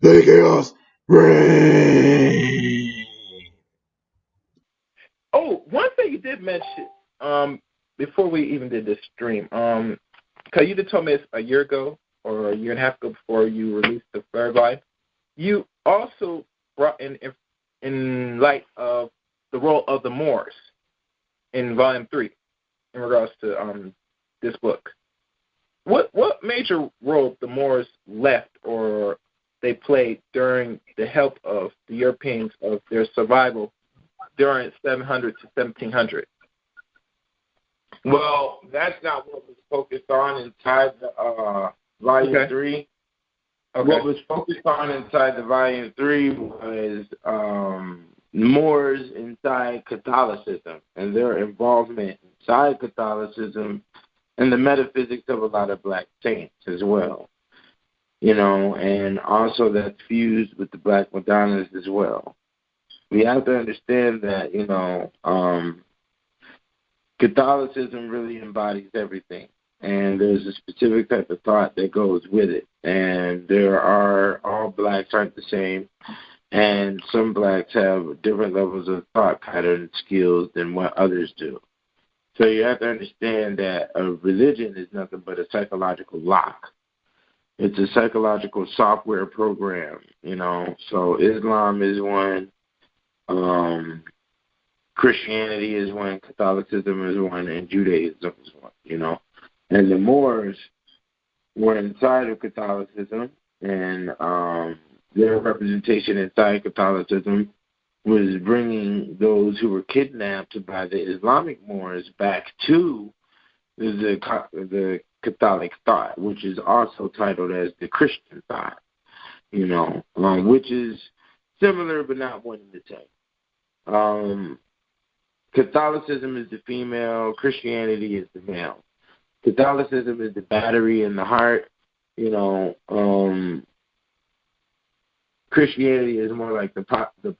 Let the chaos reign. Oh, one thing you did mention before we even did this stream, because you did tell me it's a year ago or a year and a half ago before you released the third life. You also brought in light of the role of the Moors in Volume 3 in regards to this book. What major role the Moors left or they played during the help of the Europeans of their survival during 700 to 1700? Well, that's not what was focused on inside the Volume 3. Okay. What was focused on inside the Volume 3 was Moors inside Catholicism and their involvement inside Catholicism and the metaphysics of a lot of black saints as well. You know, and also that's fused with the Black Madonnas as well. We have to understand that, you know, Catholicism really embodies everything. And there's a specific type of thought that goes with it. And all blacks aren't the same. And some blacks have different levels of thought pattern skills than what others do. So you have to understand that a religion is nothing but a psychological lock. It's a psychological software program, you know. So Islam is one, Christianity is one, Catholicism is one, and Judaism is one, you know. And the Moors were inside of Catholicism, and their representation inside Catholicism was bringing those who were kidnapped by the Islamic Moors back to the Catholic thought, which is also titled as the Christian thought, you know, which is similar but not one and the same. Catholicism is the female, Christianity is the male. Catholicism is the battery in the heart, you know. Christianity is more like the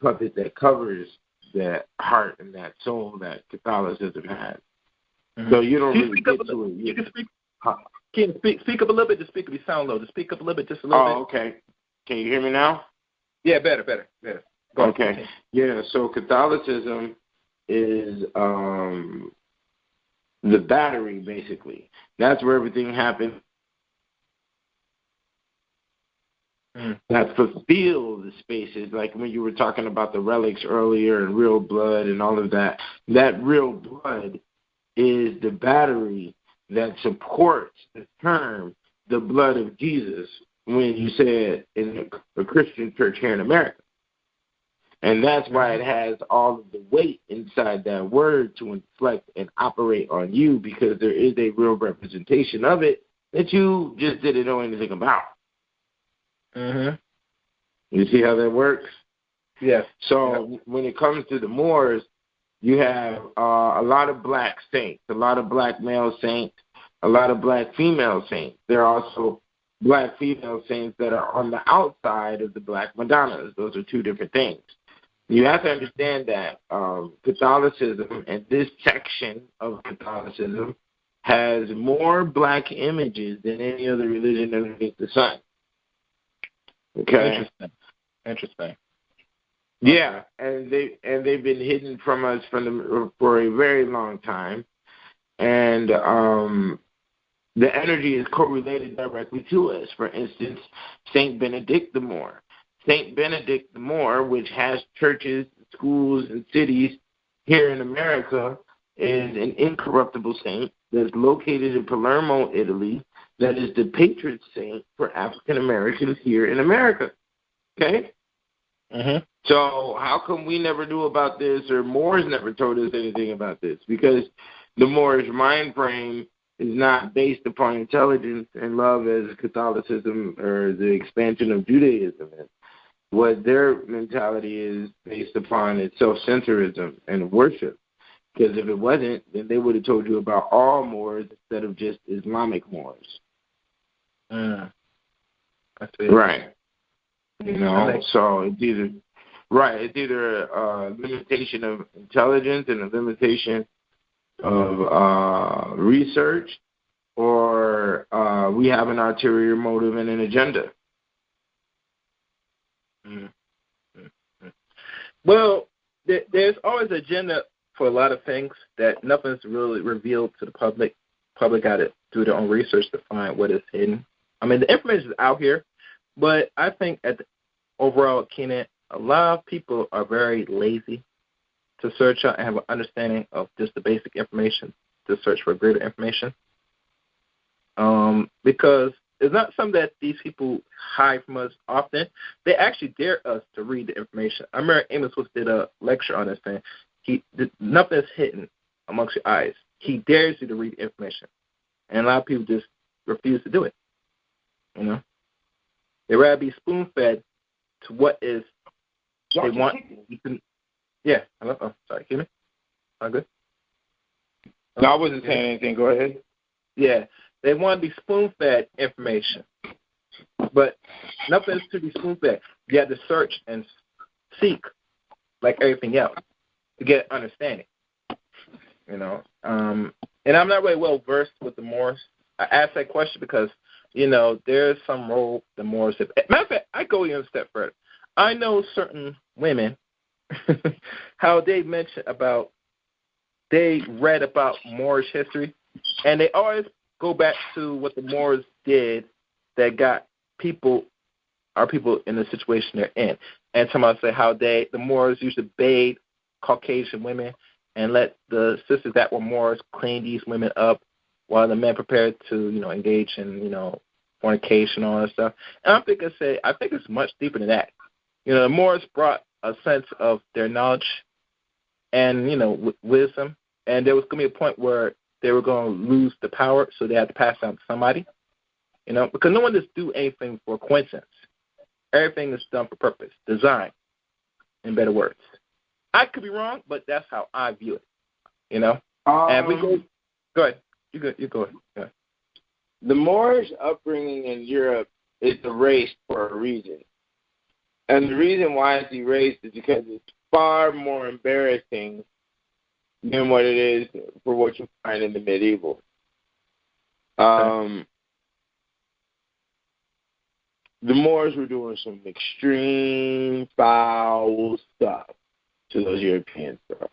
puppet that covers that heart and that soul that Catholicism has. Mm-hmm. So you don't really get to it. You can speak. Can you speak up a little bit? Just you sound low. Just speak up a little bit, just a little bit. Oh, okay. Can you hear me now? Yeah, better. Go okay. Yeah. So Catholicism is the battery, basically. That's where everything happened. That fulfill the spaces, like when you were talking about the relics earlier and real blood and all of that. That real blood is the battery that supports the term, the blood of Jesus, when you say it in a Christian church here in America. And that's why it has all of the weight inside that word to inflect and operate on you, because there is a real representation of it that you just didn't know anything about. Mm-hmm. You see how that works? Yes. So when it comes to the Moors, you have a lot of black saints, a lot of black male saints, a lot of black female saints. There are also black female saints that are on the outside of the Black Madonnas. Those are two different things. You have to understand that Catholicism and this section of Catholicism has more black images than any other religion underneath the sun. Okay. Interesting. Yeah, and they've been hidden from us for a very long time, and the energy is correlated directly to us. For instance, Saint Benedict the Moor. Saint Benedict the Moor, which has churches, schools, and cities here in America, is an incorruptible saint that's located in Palermo, Italy. That is the patron saint for African Americans here in America. Okay? Mm-hmm. So how come we never knew about this, or Moors never told us anything about this? Because the Moorish mind frame is not based upon intelligence and love as Catholicism or the expansion of Judaism is. What their mentality is based upon is self-centerism and worship. Because if it wasn't, then they would have told you about all Moors instead of just Islamic Moors. Right. You know, so it's either a limitation of intelligence and a limitation of research, or we have an ulterior motive and an agenda. Well, there's always an agenda for a lot of things that nothing's really revealed to the public. Public got to do their own research to find what is hidden. I mean, the information is out here, but I think at the overall, Keenan, a lot of people are very lazy to search out and have an understanding of just the basic information to search for greater information. Because it's not something that these people hide from us often. They actually dare us to read the information. I remember Amos Woods did a lecture on this thing. Nothing is hidden amongst your eyes. He dares you to read the information. And a lot of people just refuse to do it. You know? They'd rather be spoon-fed to what is they want. Yeah. Hello? Oh, sorry. Hear me? All good? No, I wasn't saying anything. Go ahead. Yeah. They want to be spoon-fed information. But nothing is to be spoon-fed. You have to search and seek like everything else to get understanding. You know? And I'm not really well-versed with the Moors. I asked that question because, you know, there's some role the Moors have. Matter of fact, I go even a step further. I know certain women, how they mention about, they read about Moorish history, and they always go back to what the Moors did that got our people in the situation they're in. And somebody say how the Moors used to bathe Caucasian women and let the sisters that were Moors clean these women up while the men prepared to, you know, engage in, you know, fornication and all that stuff. And I think it's much deeper than that. You know, the Moors brought a sense of their knowledge and, you know, wisdom, and there was going to be a point where they were going to lose the power, so they had to pass it on to somebody, you know, because no one just do anything for coincidence. Everything is done for purpose, design, in better words. I could be wrong, but that's how I view it, you know. And we go ahead. You go ahead. Yeah. The Moorish upbringing in Europe is erased for a reason. And the reason why it's erased is because it's far more embarrassing than what it is for what you find in the medieval. The Moors were doing some extreme foul stuff to those Europeans, bro.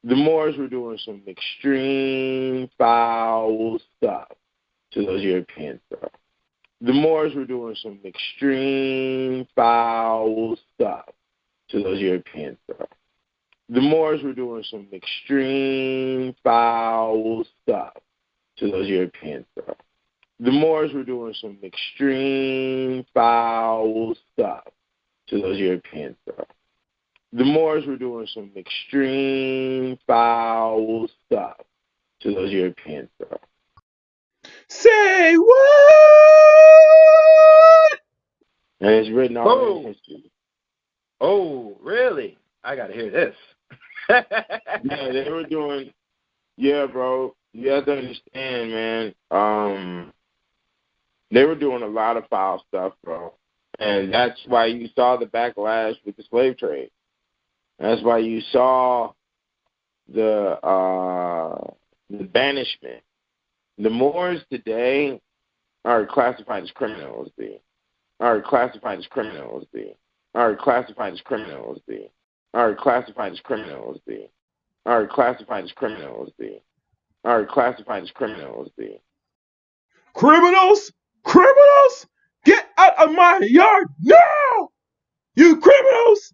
The Moors were doing some extreme foul stuff to those Europeans, bro. The Moors were doing some extreme foul stuff to those Europeans, bro. The Moors were doing some extreme foul stuff to those Europeans, bro. The Moors were doing some extreme foul stuff to those Europeans, bro. The Moors were doing some extreme foul stuff to those Europeans, bro. Say what? And it's written all in history. Oh, really? I got to hear this. Yeah, they were doing, yeah, bro. You have to understand, man. They were doing a lot of foul stuff, bro. And that's why you saw the backlash with the slave trade. That's why you saw the banishment. The Moors today are classified as criminals, are classified as criminals, are classified as criminals, are classified as criminals, are classified as criminals, are classified as criminals. Criminals? Criminals? Get out of my yard now! You criminals!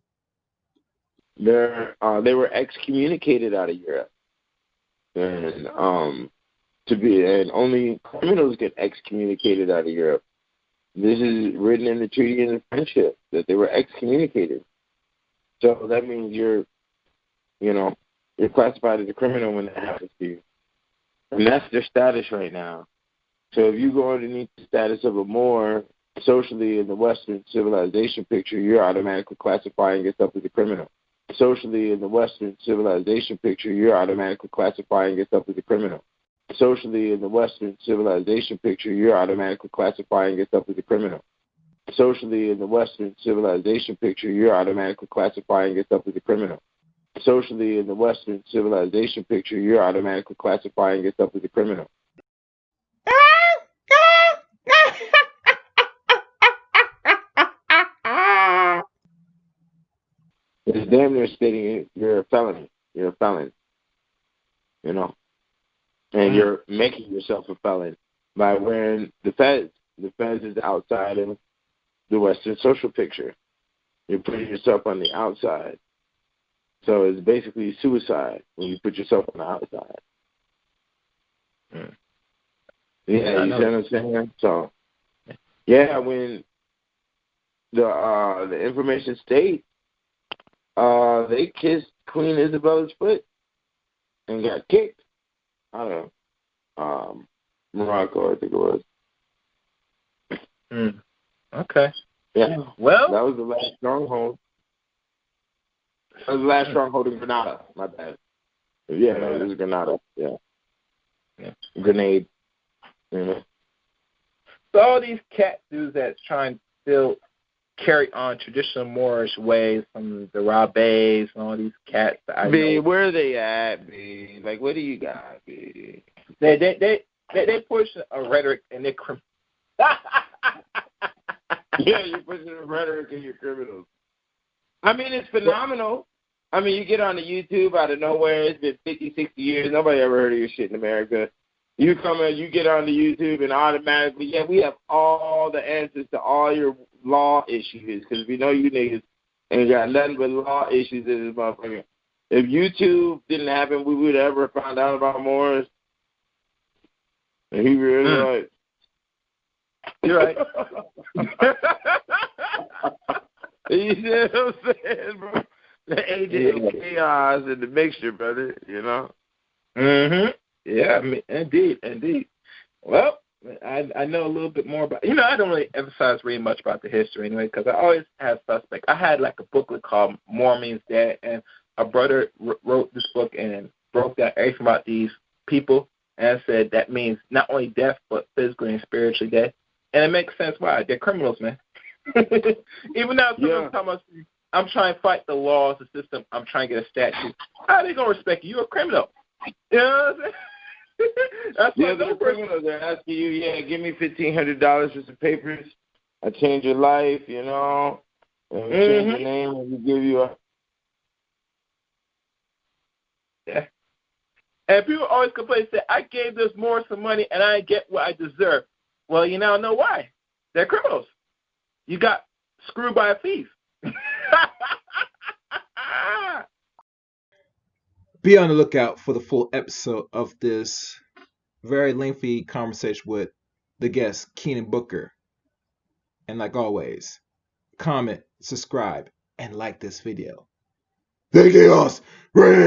They were excommunicated out of Europe, and only criminals get excommunicated out of Europe. This is written in the Treaty of Friendship that they were excommunicated. So that means you're classified as a criminal when that happens to you, and that's their status right now. So if you go underneath the status of a Moor socially in the Western civilization picture, you're automatically classifying yourself as a criminal. Socially in the Western civilization picture, you're automatically classifying yourself as a criminal. Socially in the Western civilization picture, you're automatically classifying yourself as a criminal. Socially in the Western civilization picture, you're automatically classifying yourself as a criminal. Socially in the Western civilization picture, you're automatically classifying yourself as a criminal. It's damn near stating you're a felony. You're a felon. You know, and you're making yourself a felon by wearing the fez. The fez is outside of the Western social picture. You're putting yourself on the outside. So it's basically suicide when you put yourself on the outside. Yeah, you see what I'm saying? So, yeah, when the information state, they kissed Queen Isabella's foot and got kicked out of Morocco, I think it was. Okay. Yeah. Well, that was the last stronghold. That was the last stronghold in Grenada. My bad. Yeah, it was Grenada. Yeah. Grenade. So all these cat dudes that's trying to still carry on traditional Moorish ways from the Rabes and all these cats that I know. Where are they at, B? Like, what do you got, B? They push a rhetoric and they're Yeah, you're pushing a rhetoric and you're criminals. I mean, it's phenomenal. I mean, you get on the YouTube out of nowhere. It's been 50, 60 years. Nobody ever heard of your shit in America. You come in, you get on the YouTube, and automatically, we have all the answers to all your law issues because we know you niggas ain't got nothing but law issues in this motherfucker. If YouTube didn't happen, we would have ever found out about Moors and Hebrew Israelites. You're right. You know what I'm saying, bro? The agent of chaos and the mixture, brother, you know? Yeah, I mean, indeed. Well, I know a little bit more about, I don't really emphasize reading much about the history anyway, because I always have suspects. I had like a booklet called More Means Dead, and a brother wrote this book and broke down everything about these people and said that means not only death, but physically and spiritually dead. And it makes sense why. They're criminals, man. Even now, sometimes I'm trying to fight the laws, the system. I'm trying to get a statue. How are they going to respect you? You're a criminal. You know what I'm saying? That's they're criminals. They're asking you, give me $1,500 for some papers. I change your life, and change your name, and we give you a... Yeah. And people always complain, say, I gave this Moor some money, and I get what I deserve. Well, you now know why. They're criminals. You got screwed by a thief. Be on the lookout for the full episode of this very lengthy conversation with the guest, Keenan Booker. And like always, comment, subscribe, and like this video. The chaos reigns.